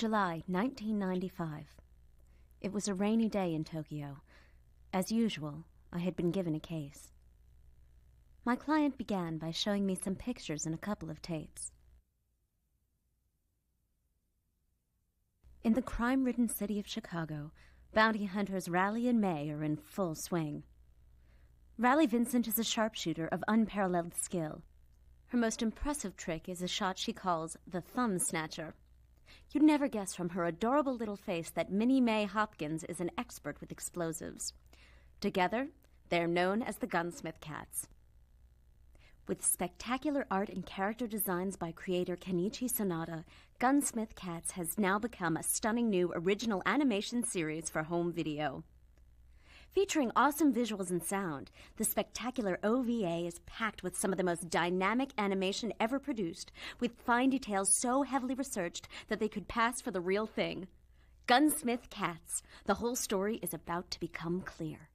July 1995. It was a rainy day in Tokyo. As usual, I had been given a case. My client began by showing me some pictures and a couple of tapes. In the crime-ridden city of Chicago, bounty hunters Rally and May are in full swing. Rally Vincent is a sharpshooter of unparalleled skill. Her most impressive trick is a shot she calls the thumb snatcher. You'd never guess from her adorable little face that Minnie May Hopkins is an expert with explosives. Together, they're known as the Gunsmith Cats. With spectacular art and character designs by creator Kenichi Sonata, Gunsmith Cats has now become a stunning new original animation series for home video. Featuring awesome visuals and sound, the spectacular OVA is packed with some of the most dynamic animation ever produced, with fine details so heavily researched that they could pass for the real thing. Gunsmith Cats. The whole story is about to become clear.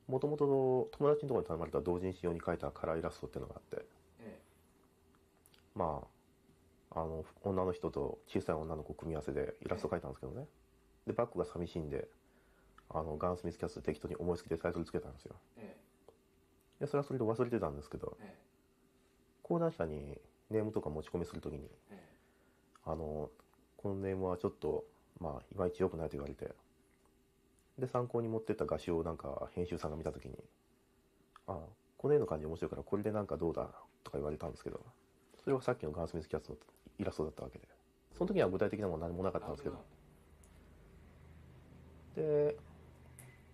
もともと友達のところに頼まれた同人誌用に描いたカラーイラストっていうのがあって、まあ女の人と小さい女の子組み合わせでイラスト描いたんですけどね。でバッグが寂しいんでガンスミスキャッツで適当に思いつきでタイトルつけたんですよ。でそれはそれで忘れてたんですけど、講談社にネームとか持ち込みするときに、このネームはちょっといまいち良くないと言われて、で参考に持ってった画集をなんか編集さんが見たときに、この絵の感じ面白いからこれでなんかどうだとか言われたんですけど、それはさっきのガンスミスキャッツのイラストだったわけで、その時には具体的なものは何もなかったんですけど、で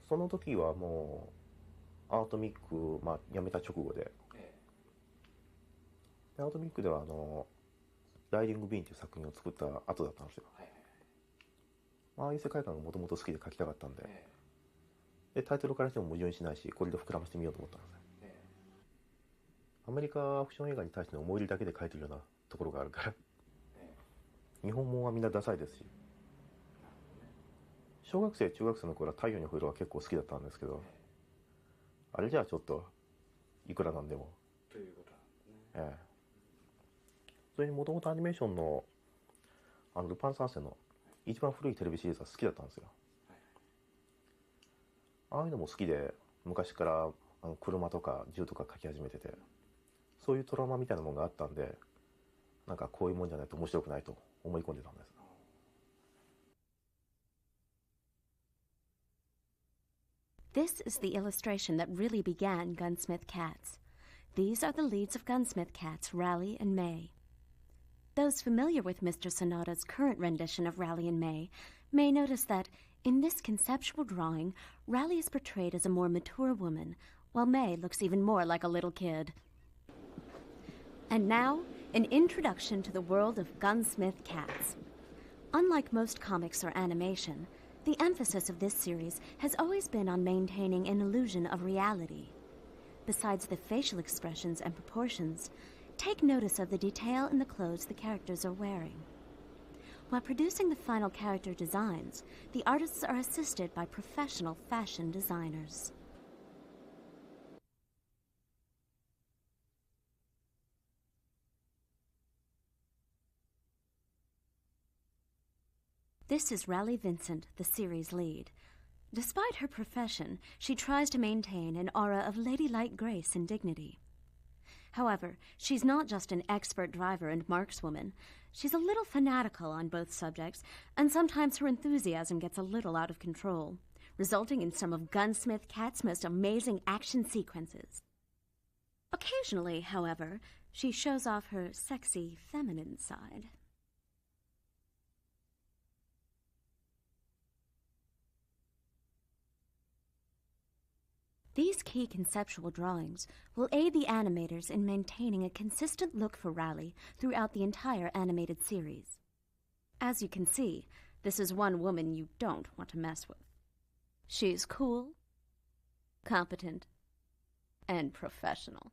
その時はもうアートミック、辞めた直後で、アートミックではライディングビーンっていう作品を作った後だったんですよ。ああいう世界観がもともと好きで描きたかったんで、でタイトルからしても矛盾しないし、これで膨らませてみようと思ったんですね。アメリカアクション映画に対しての思い入れだけで描いてるようなところがあるから日本もんはみんなダサいですし、小学生中学生の頃は太陽にほえろは結構好きだったんですけど、あれじゃあちょっといくらなんでもということなんですね。それにもともとアニメーションのルパン三世の一番古いテレビシリーズは好きだったんですよ。ああいうのも好きで昔から車とか銃とか描き始めてて、そういうトラウマみたいなものがあったんで、なんかこういうもんじゃないと面白くないと思い込んでたんです。This is the illustration that really began Gunsmith Cats. These are the leads of Gunsmith Cats, Rally and May. Those familiar with Mr. Sonata's current rendition of Rally and May may notice that, in this conceptual drawing, Rally is portrayed as a more mature woman, while May looks even more like a little kid. And now, an introduction to the world of Gunsmith Cats. Unlike most comics or animation, the emphasis of this series has always been on maintaining an illusion of reality. Besides the facial expressions and proportions, take notice of the detail in the clothes the characters are wearing. While producing the final character designs, the artists are assisted by professional fashion designers. This is Rally Vincent, the series lead. Despite her profession, she tries to maintain an aura of ladylike grace and dignity. However, she's not just an expert driver and markswoman. She's a little fanatical on both subjects, and sometimes her enthusiasm gets a little out of control, resulting in some of Gunsmith Cat's most amazing action sequences. Occasionally, however, she shows off her sexy, feminine side. These key conceptual drawings will aid the animators in maintaining a consistent look for Rally throughout the entire animated series. As you can see, this is one woman you don't want to mess with. She's cool, competent, and professional.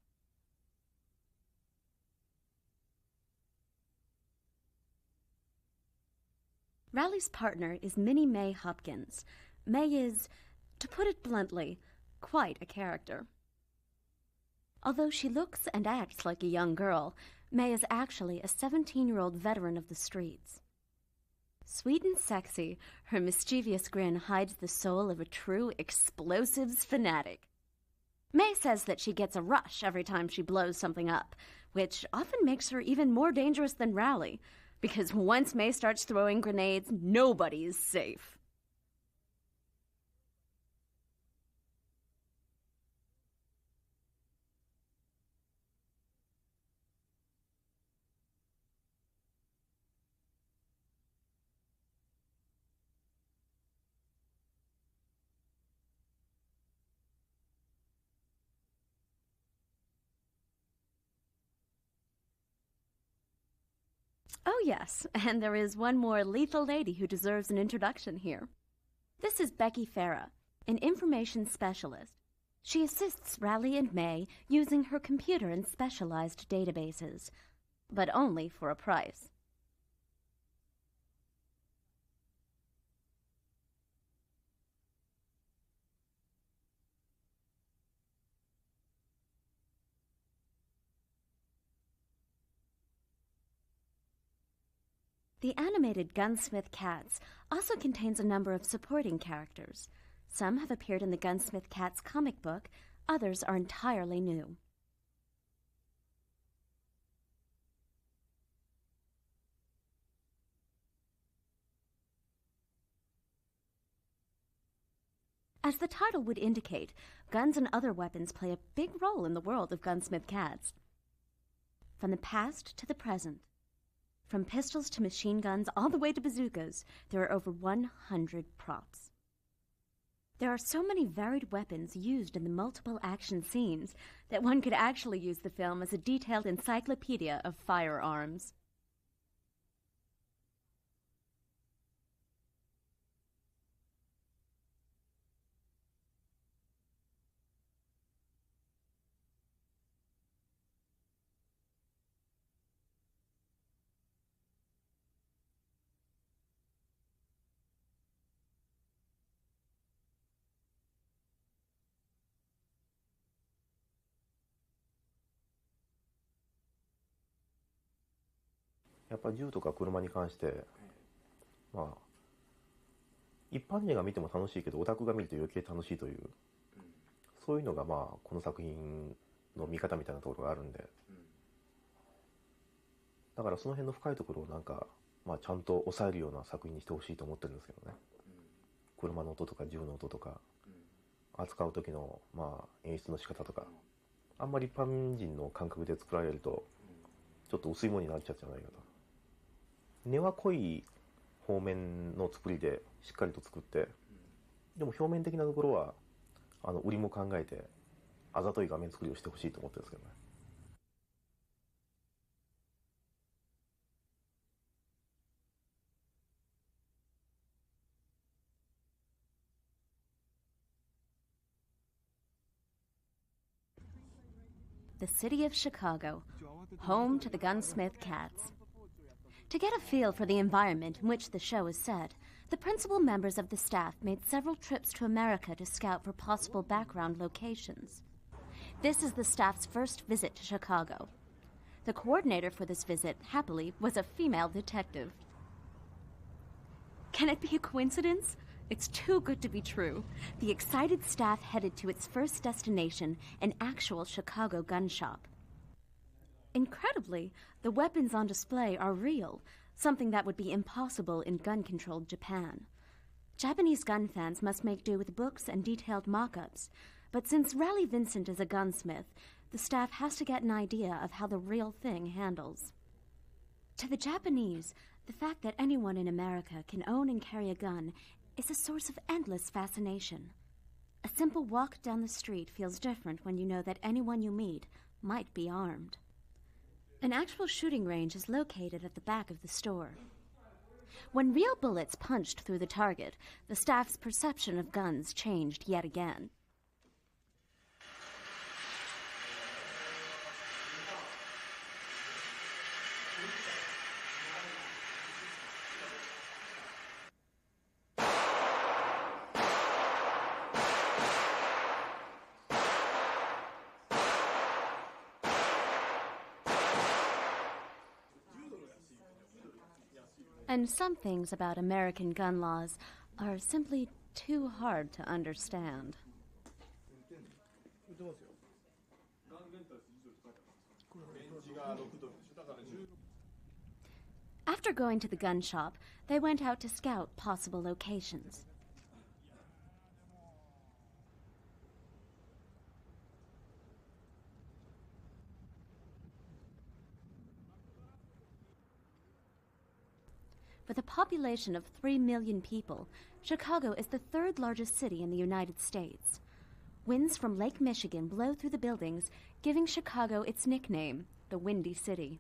Rally's partner is Minnie May Hopkins. May is, to put it bluntly, quite a character. Although she looks and acts like a young girl, May is actually a 17-year-old veteran of the streets. Sweet and sexy, her mischievous grin hides the soul of a true explosives fanatic. May says that she gets a rush every time she blows something up, which often makes her even more dangerous than Rally, because once May starts throwing grenades, nobody is safe. Oh yes, and there is one more lethal lady who deserves an introduction here. This is Becky Farah, an information specialist. She assists Rally and May using her computer and specialized databases, but only for a price. The animated Gunsmith Cats also contains a number of supporting characters. Some have appeared in the Gunsmith Cats comic book, others are entirely new. As the title would indicate, guns and other weapons play a big role in the world of Gunsmith Cats. From the past to the present, from pistols to machine guns all the way to bazookas, there are over 100 props. There are so many varied weapons used in the multiple action scenes that one could actually use the film as a detailed encyclopedia of firearms.やっぱ銃とか車に関して、まあ一般人が見ても楽しいけどオタクが見ると余計楽しいという、そういうのがまあこの作品の見方みたいなところがあるんで、だからその辺の深いところをなんか、まあ、ちゃんと抑えるような作品にしてほしいと思ってるんですけどね。車の音とか銃の音とか、扱う時のまあ演出の仕方とか、あんまり一般人の感覚で作られるとちょっと薄いものになっちゃうんじゃないかと。根は濃い方面の作りでしっかりと作って、でも表面的なところは売りも考えてあざとい画面作りをしてほしいと思ってるんですけどね。The city of Chicago, home to the Gunsmith Cats. To get a feel for the environment in which the show is set, the principal members of the staff made several trips to America to scout for possible background locations. This is the staff's first visit to Chicago. The coordinator for this visit, happily, was a female detective. Can it be a coincidence? It's too good to be true. The excited staff headed to its first destination, an actual Chicago gun shop. Incredibly, the weapons on display are real, something that would be impossible in gun-controlled Japan. Japanese gun fans must make do with books and detailed mock-ups, but since Rally Vincent is a gunsmith, the staff has to get an idea of how the real thing handles. To the Japanese, the fact that anyone in America can own and carry a gun is a source of endless fascination. A simple walk down the street feels different when you know that anyone you meet might be armed. An actual shooting range is located at the back of the store. When real bullets punched through the target, the staff's perception of guns changed yet again. And some things about American gun laws are simply too hard to understand. After going to the gun shop, they went out to scout possible locations. With a population of 3 million people, Chicago is the third largest city in the United States. Winds from Lake Michigan blow through the buildings, giving Chicago its nickname, the Windy City.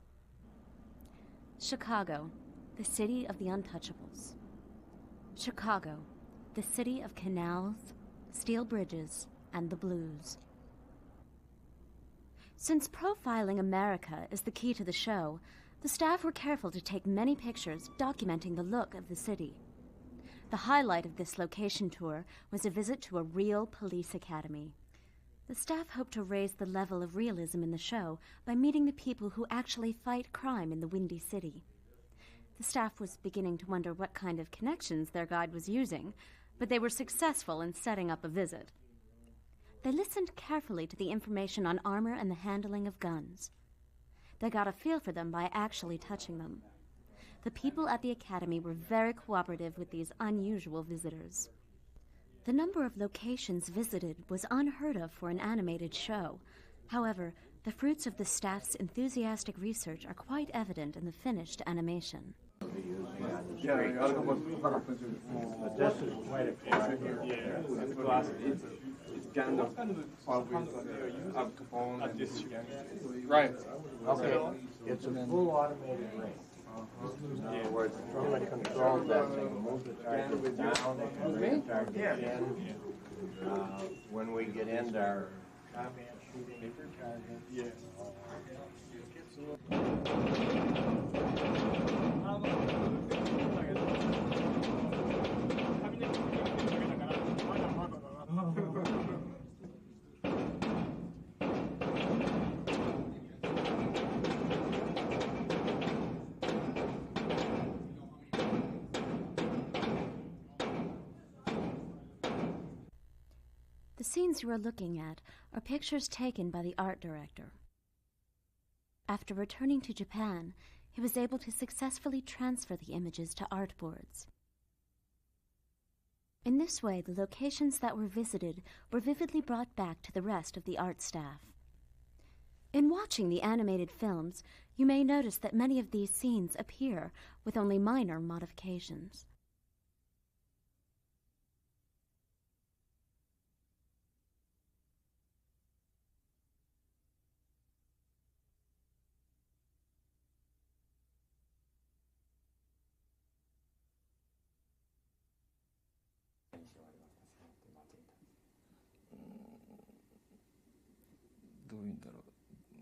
Chicago, the city of the untouchables. Chicago, the city of canals, steel bridges, and the blues. Since profiling America is the key to the show, the staff were careful to take many pictures documenting the look of the city. The highlight of this location tour was a visit to a real police academy. The staff hoped to raise the level of realism in the show by meeting the people who actually fight crime in the Windy City. The staff was beginning to wonder what kind of connections their guide was using, but they were successful in setting up a visit. They listened carefully to the information on armor and the handling of guns. They got a feel for them by actually touching them. The people at the academy were very cooperative with these unusual visitors. The number of locations visited was unheard of for an animated show. However, the fruits of the staff's enthusiastic research are quite evident in the finished animation. Yeah, this is quite a classic here. It's kind of Al Capone. Right. Okay. It's a full automated ring. In other words, somebody controls that thing, moves the target down, and bring the target in. When we get into our combat shooting target, The The scenes you are looking at are pictures taken by the art director. After returning to Japan, he was able to successfully transfer the images to artboards. In this way, the locations that were visited were vividly brought back to the rest of the art staff. In watching the animated films, you may notice that many of these scenes appear with only minor modifications. What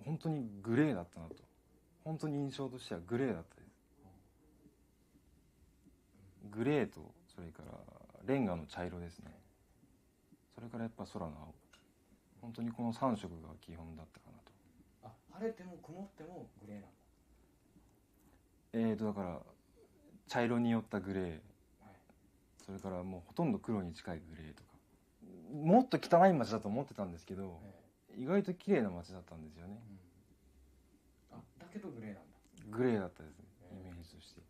本当にグレーだったなと。本当に印象としてはグレーだったです。グレーとそれからレンガの茶色ですね。それからやっぱ空の青。本当にこの3色が基本だったかなと。あ、晴れても曇ってもグレーなんだ。だから茶色によったグレー、はい、それからもうほとんど黒に近いグレーとか。もっと汚い街だと思ってたんですけど、意外と綺麗な街だったんですよね。あ、だけどグレーなんだ。グレーだったですね、イメージとして。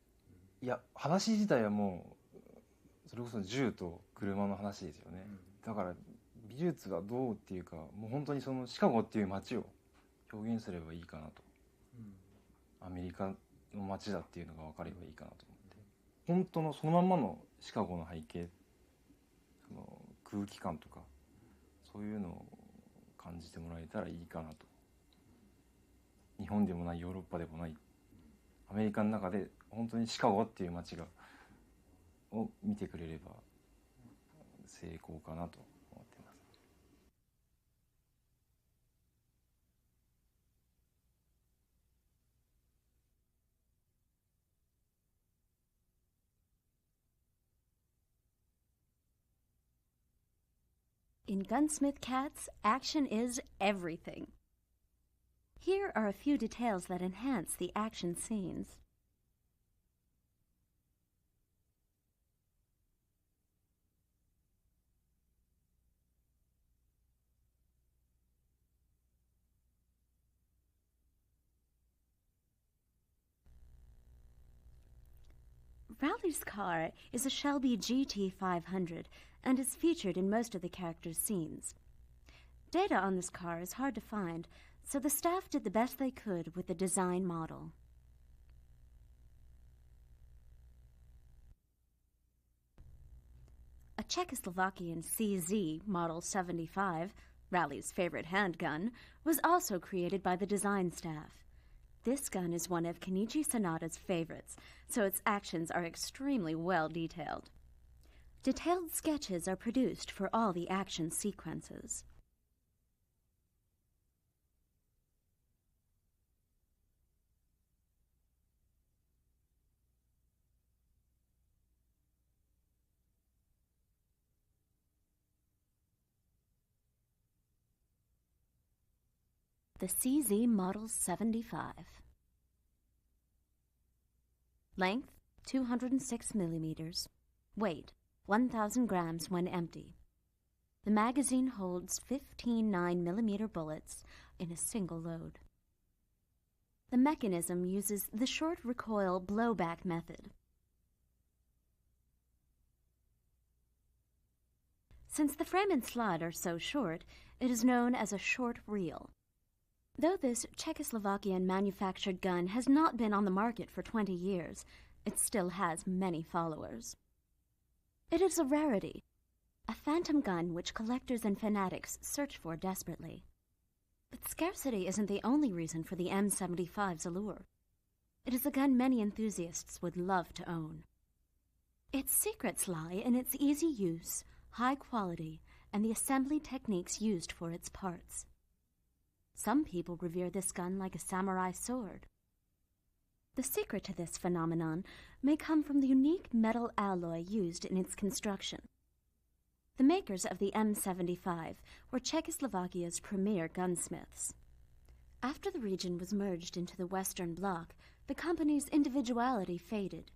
いや、話自体はもうそれこそ銃と車の話ですよね。だから美術はどうっていうか、もう本当にそのシカゴっていう街を表現すればいいかなと。アメリカの街だっていうのが分かればいいかなと思って。本当のそのまんまのシカゴの背景、その空気感とかそういうのを感じてもらえたらいいかなと。日本でもない、ヨーロッパでもない、アメリカの中で本当にシカゴっていう街を見てくれれば成功かなと思っています。In Gunsmith Cats, action is everything. Here are a few details that enhance the action scenes. Rally's car is a Shelby GT500 and is featured in most of the characters' scenes. Data on this car is hard to find, so the staff did the best they could with the design model. A Czechoslovakian CZ Model 75, Rally's favorite handgun, was also created by the design staff. This gun is one of Kenichi Sanada's favorites, so its actions are extremely well detailed. Detailed sketches are produced for all the action sequences. The CZ Model 75. Length, 206 millimeters. Weight, 1,000 grams when empty. The magazine holds 15 9mm bullets in a single load. The mechanism uses the short recoil blowback method. Since the frame and slide are so short, it is known as a short reel. Though this Czechoslovakian-manufactured gun has not been on the market for 20 years, it still has many followers. It is a rarity, a phantom gun which collectors and fanatics search for desperately. But scarcity isn't the only reason for the M75's allure. It is a gun many enthusiasts would love to own. Its secrets lie in its easy use, high quality, and the assembly techniques used for its parts. Some people revere this gun like a samurai sword. The secret to this phenomenon may come from the unique metal alloy used in its construction. The makers of the M75 were Czechoslovakia's premier gunsmiths. After the region was merged into the Western Bloc, the company's individuality faded,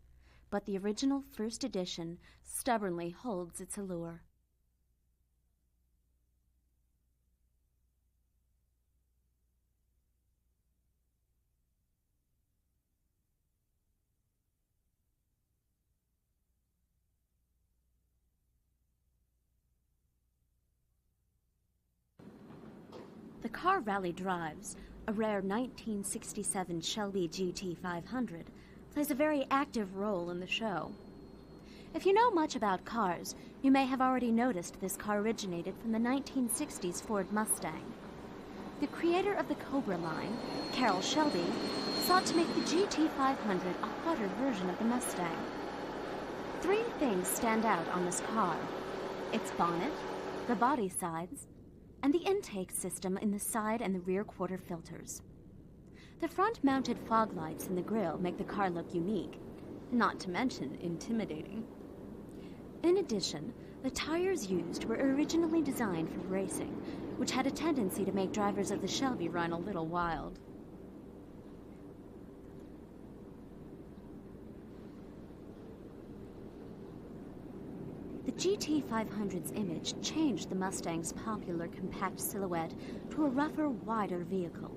but the original first edition stubbornly holds its allure. The car Rally drives, a rare 1967 Shelby GT500, plays a very active role in the show. If you know much about cars, you may have already noticed this car originated from the 1960s Ford Mustang. The creator of the Cobra line, Carroll Shelby, sought to make the GT500 a hotter version of the Mustang. Three things stand out on this car: its bonnet, the body sides, and the intake system in the side and the rear quarter filters. The front-mounted fog lights in the grille make the car look unique, not to mention intimidating. In addition, the tires used were originally designed for racing, which had a tendency to make drivers of the Shelby run a little wild. The GT500's image changed the Mustang's popular compact silhouette to a rougher, wider vehicle.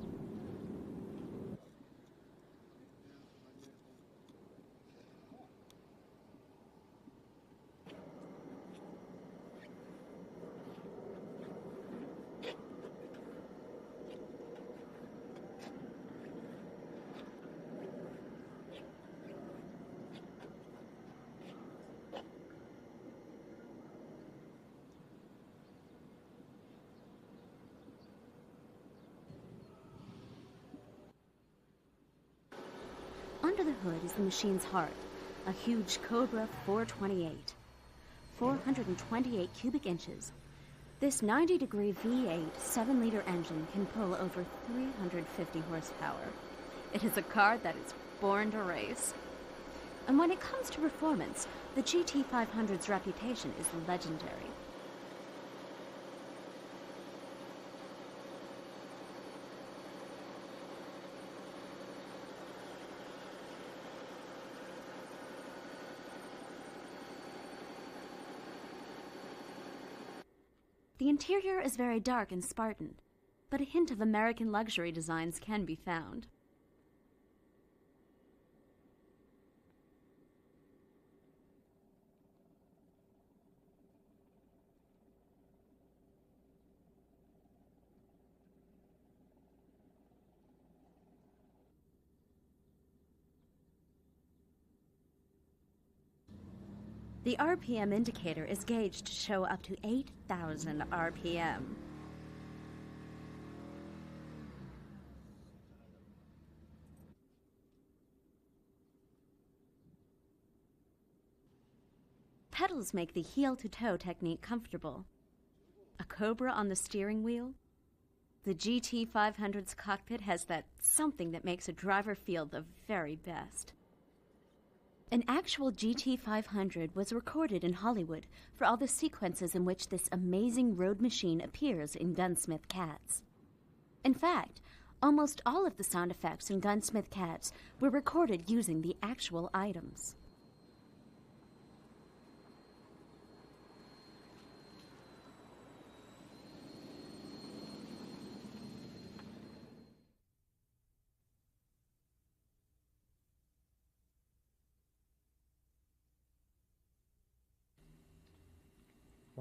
Under the hood is the machine's heart, a huge Cobra 428. 428 cubic inches. This 90-degree V8 7-liter engine can pull over 350 horsepower. It is a car that is born to race. And when it comes to performance, the GT500's reputation is legendary. The interior is very dark and Spartan, but a hint of American luxury designs can be found. The RPM indicator is gauged to show up to 8,000 RPM. Pedals make the heel-to-toe technique comfortable. A Cobra on the steering wheel? The GT500's cockpit has that something that makes a driver feel the very best. An actual GT500 was recorded in Hollywood for all the sequences in which this amazing road machine appears in Gunsmith Cats. In fact, almost all of the sound effects in Gunsmith Cats were recorded using the actual items.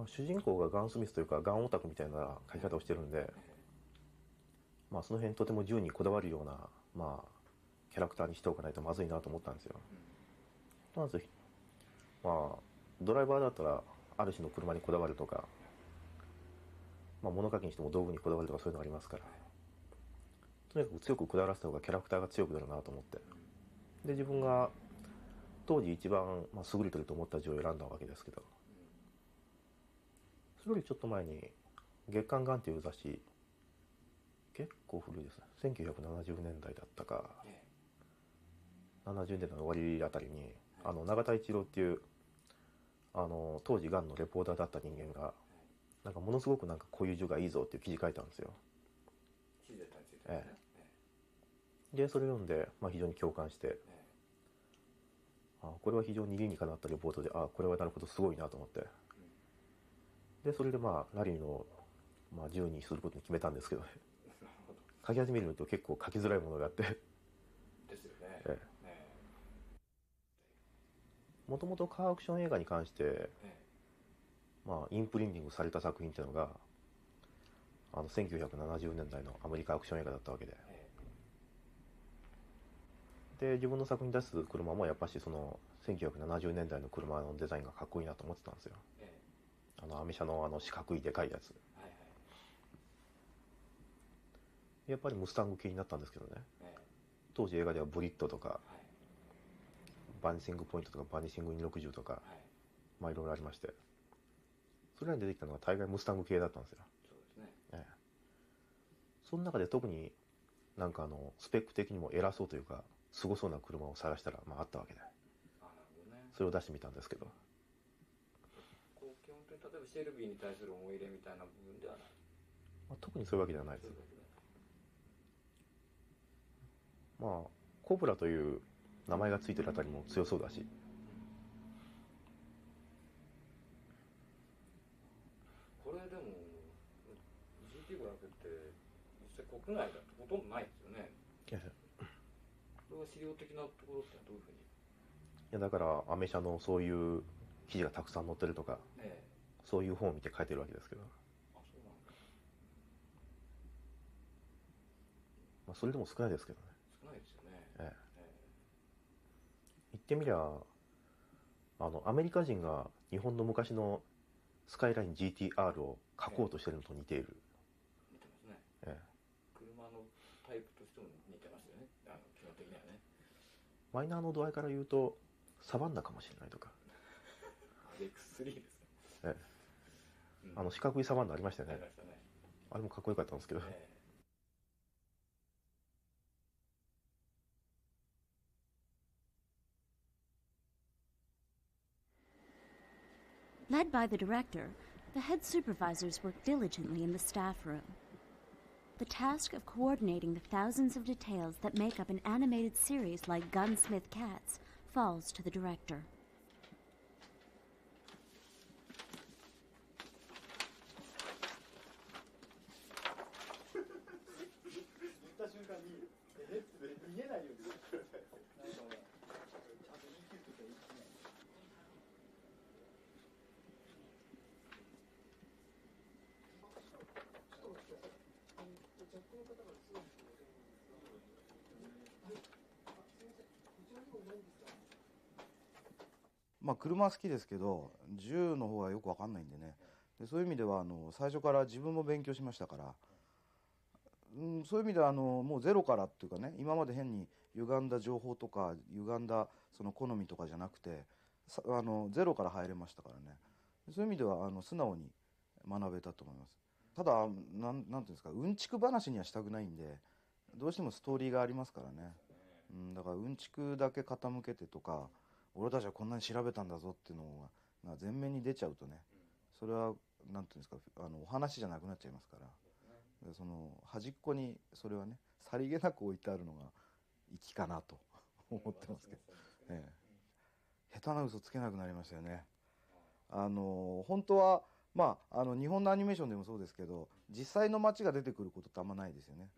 主人公がガンスミスというかガンオタクみたいな書き方をしてるんで、その辺とても銃にこだわるような、キャラクターにしておかないとまずいなと思ったんですよ。まず、ドライバーだったらある種の車にこだわるとか、物書きにしても道具にこだわるとかそういうのがありますから、とにかく強くこだわらせた方がキャラクターが強くなるなと思って、で自分が当時一番優れてると思った銃を選んだわけですけど、それよりちょっと前に月刊ガンっていう雑誌、結構古いですね、1970年代だったか70年代の終わりあたりに永田一郎っていう当時ガンのレポーターだった人間がなんかものすごくなんかこういう銃がいいぞっていう記事書いたんですよ。でそれ読んで、非常に共感して、これは非常に理にかなったレポートで、これはなるほどすごいなと思って、でそれでラリーの、銃にすることに決めたんですけどね。書き始めると結構書きづらいものがあってですよね。もともとカーアクション映画に関して、インプリンティングされた作品っていうのが1970年代のアメリカアクション映画だったわけで、で自分の作品に出す車もやっぱしその1970年代の車のデザインがかっこいいなと思ってたんですよ。アメ車の四角いでかいやつ、やっぱりムスタング系になったんですけどね、当時映画ではブリッドとか、バニシングポイントとかバニシング260とか、まあいろいろありまして、それらに出てきたのが大概ムスタング系だったんですよ。そうですね。その中で特になんかスペック的にも偉そうというかすごそうな車を探したら、まあ、あったわけで、それを出してみたんですけど、基本的に例えばシェルビーに対する思い入れみたいな部分ではない、まあ、特にそういうわけではないです。まあコブラという名前がついてるあたりも強そうだし、これでも GT500 って実際国内だとほとんどないですよね。これは資料的なところってどういうふうに？いやだからアメ車のそういう記事がたくさん載ってるとか、そういう本を見て書いてるわけですけど、あ、そうなんだ。まあ、それでも少ないですけどね。少ないですよね。言ってみりゃアメリカ人が日本の昔のスカイライン GTR を書こうとしてるのと似ている。似てますね。車のタイプとしても似てますよね。基本的にはね。マイナーの度合いから言うとサバンナかもしれないとか。X3 ですか。四角いサバンナありましたよね。ありましたね。あれもかっこよかったんですけど。Led by the director, the head supervisors work diligently in the staff room. The task of coordinating the thousands of details that make up an animated series like Gunsmith Cats falls to the director.まあ車は好きですけど銃の方がよく分かんないんでね、でそういう意味では最初から自分も勉強しましたから、そういう意味ではもうゼロからっていうかね、今まで変に歪んだ情報とか歪んだその好みとかじゃなくてゼロから入れましたからね、そういう意味では素直に学べたと思います。ただなんていうんですか、うんちく話にはしたくないんで、どうしてもストーリーがありますからね、だからうんちくだけ傾けてとか、俺たちはこんなに調べたんだぞっていうのが前面に出ちゃうとね、それはなんていうんですか、お話じゃなくなっちゃいますから、でその端っこにそれはねさりげなく置いてあるのが粋かなと思ってますけど、下手な嘘つけなくなりましたよね。本当はまあ日本のアニメーションでもそうですけど、実際の街が出てくることってあんまないですよね。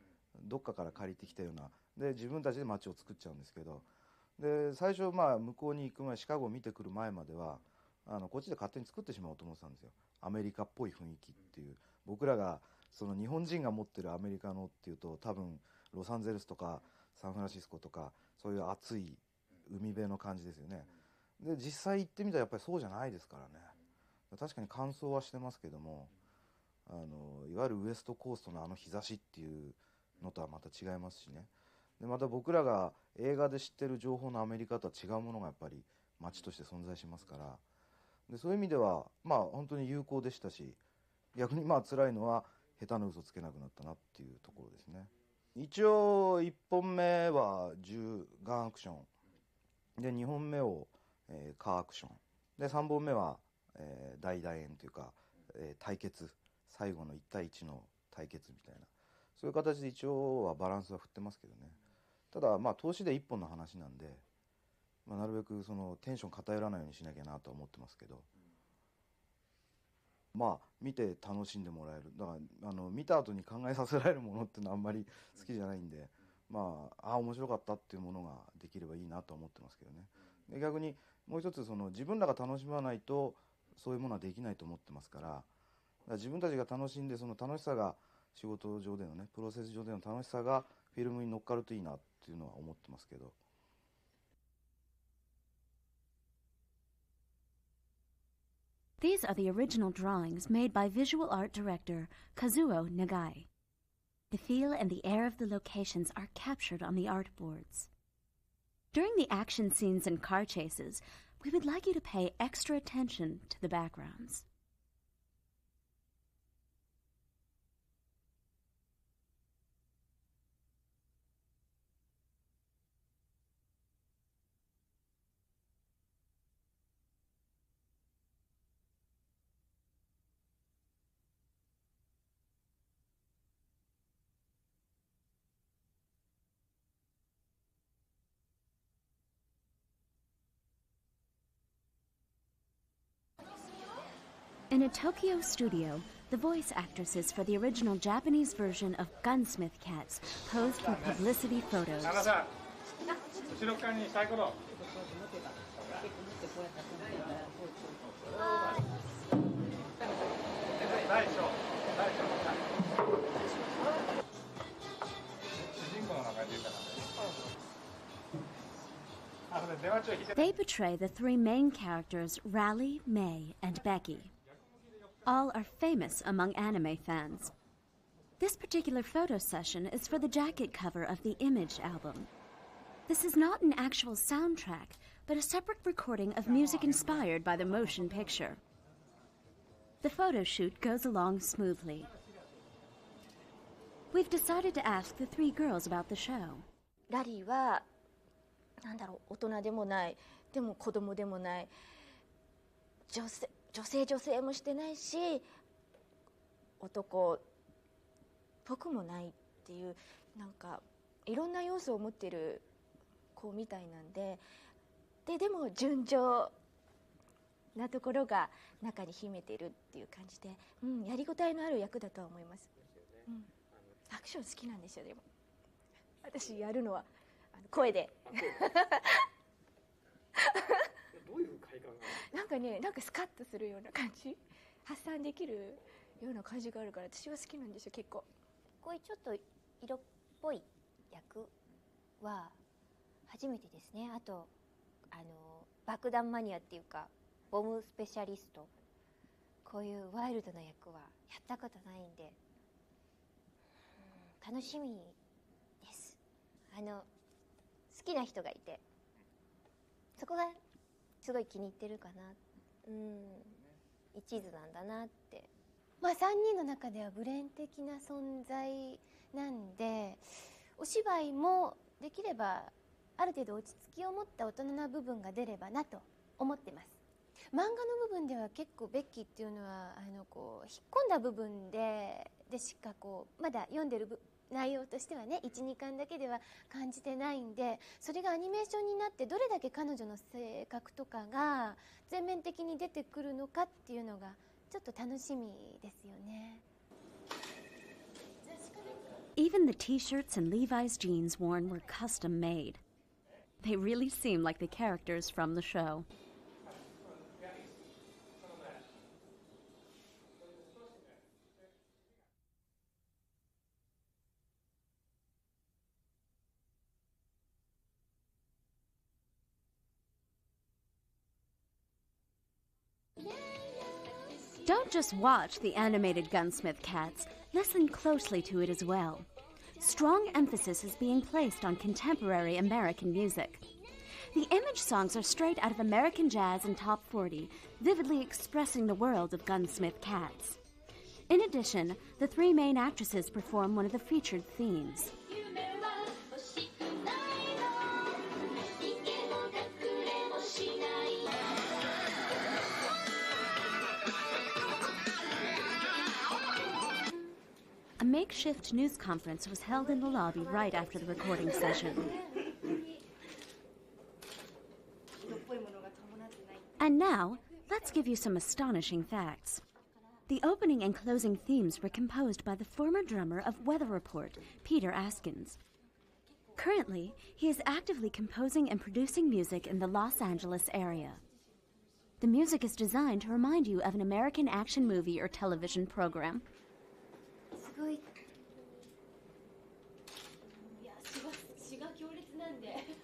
どっかから借りてきたようなで自分たちで街を作っちゃうんですけど、で最初まあ向こうに行く前、シカゴを見てくる前まではこっちで勝手に作ってしまおうと思ってたんですよ。アメリカっぽい雰囲気っていう、僕らがその日本人が持ってるアメリカのっていうと多分ロサンゼルスとかサンフランシスコとかそういう暑い海辺の感じですよね。で実際行ってみたらやっぱりそうじゃないですからね。確かに乾燥はしてますけども、いわゆるウエストコーストの日差しっていうのとはまた違いますしね。でまた僕らが映画で知ってる情報のアメリカとは違うものがやっぱり街として存在しますから、でそういう意味ではまあ本当に有効でしたし、逆にまあ辛いのは下手な嘘つけなくなったなっていうところですね。一応1本目は銃ガンアクションで、2本目を、カーアクションで、3本目は、大団円というか、対決、最後の1対1の対決みたいな、そういう形で一応はバランスは振ってますけどね。ただまあ投資で1本の話なんで、まあ、なるべくそのテンション偏らないようにしなきゃなとは思ってますけど、まあ見て楽しんでもらえる、だから見た後に考えさせられるものっていうのはあんまり好きじゃないんで、まあ面白かったっていうものができればいいなと思ってますけどね。で逆にもう一つ、その自分らが楽しまないとそういうものはできないと思ってますから、自分たちが楽しんでその楽しさが仕事上でのねプロセス上での楽しさがフィルムに乗っかるといいなっていうのは思ってますけど。These are the original drawings made by visual art director Kazuo Nagai. The feel and the air of the locations are captured on the artboards. During the action scenes and car chases, we would like you to pay extra attention to the backgrounds. In a Tokyo studio, the voice actresses for the original Japanese version of Gunsmith Cats posed for publicity photos. They portray the three main characters, Rally, May, and Becky. All are famous among anime fans. This particular photo session is for the jacket cover of the Image album. This is not an actual soundtrack, but a separate recording of music inspired by the motion picture. The photo shoot goes along smoothly. We've decided to ask the three girls about the show. ラリーはなんだろう、大人でもないでも子供でもない女性もしてないし男っぽくもないっていうなんかいろんな要素を持ってる子みたいなんででも純情なところが中に秘めてるっていう感じで、やりごたえのある役だとは思います、アクション好きなんですよ。でも私やるのは声でどういう快感がなんかね、なんかスカッとするような感じ発散できるような感じがあるから私は好きなんですよ。結構こういうちょっと色っぽい役は初めてですね。あと爆弾マニアっていうかボムスペシャリスト、こういうワイルドな役はやったことないんで、楽しみです。好きな人がいてそこがすごい気に入ってるかな。一途なんだなって。まあ3人の中ではブレーン的な存在なんで、お芝居もできればある程度落ち着きを持った大人な部分が出ればなと思ってます。漫画の部分では結構ベッキーっていうのはこう引っ込んだ部分でしかこうまだ読んでる内容としてはね 1,2 巻だけでは感じてないんで、それがアニメーションになってどれだけ彼女の性格とかが全面的に出てくるのかっていうのがちょっと楽しみですよね。 Even the t-shirts and Levi's jeans worn were custom made. They really seem like the characters from the show. Don't just watch the animated Gunsmith Cats, listen closely to it as well. Strong emphasis is being placed on contemporary American music. The Image songs are straight out of American jazz and top 40, vividly expressing the world of Gunsmith Cats. In addition, the three main actresses perform one of the featured themes. A makeshift news conference was held in the lobby right after the recording session. And now, let's give you some astonishing facts. The opening and closing themes were composed by the former drummer of Weather Report, Peter Askins. Currently, he is actively composing and producing music in the Los Angeles area. The music is designed to remind you of an American action movie or television program. すごい強烈なんで。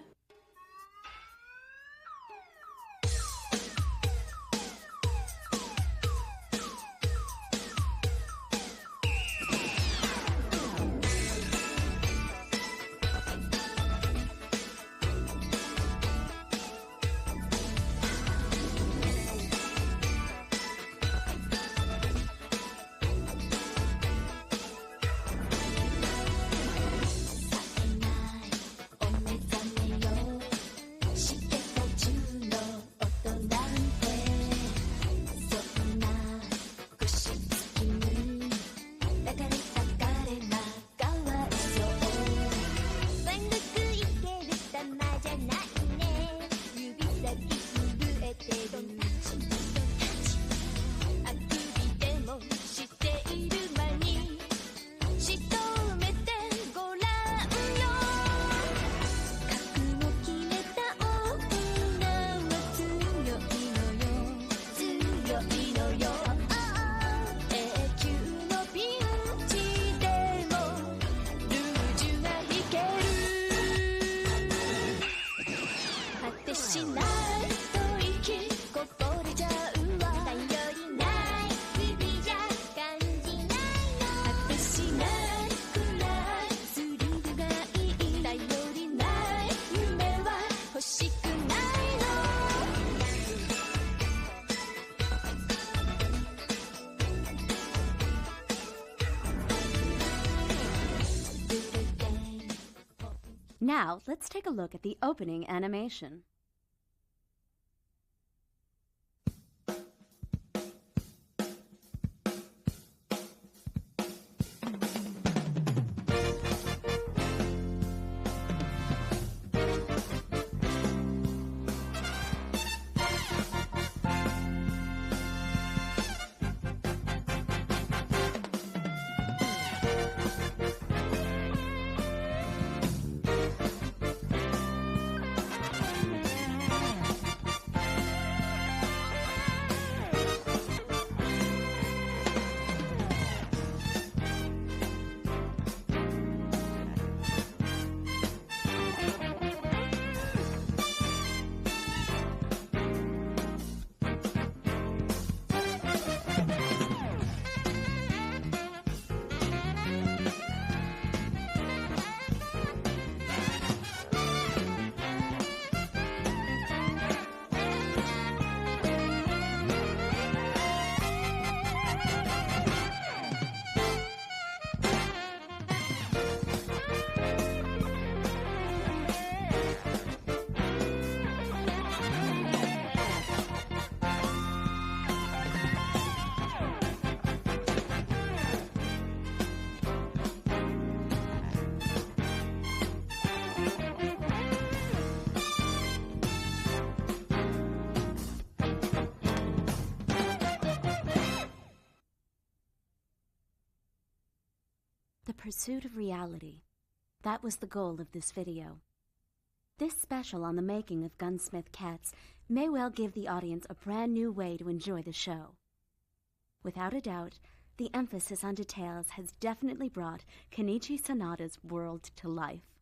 Now, let's take a look at the opening animation. The pursuit of reality. That was the goal of this video. This special on the making of Gunsmith Cats may well give the audience a brand new way to enjoy the show. Without a doubt, the emphasis on details has definitely brought Kenichi Sanada's world to life.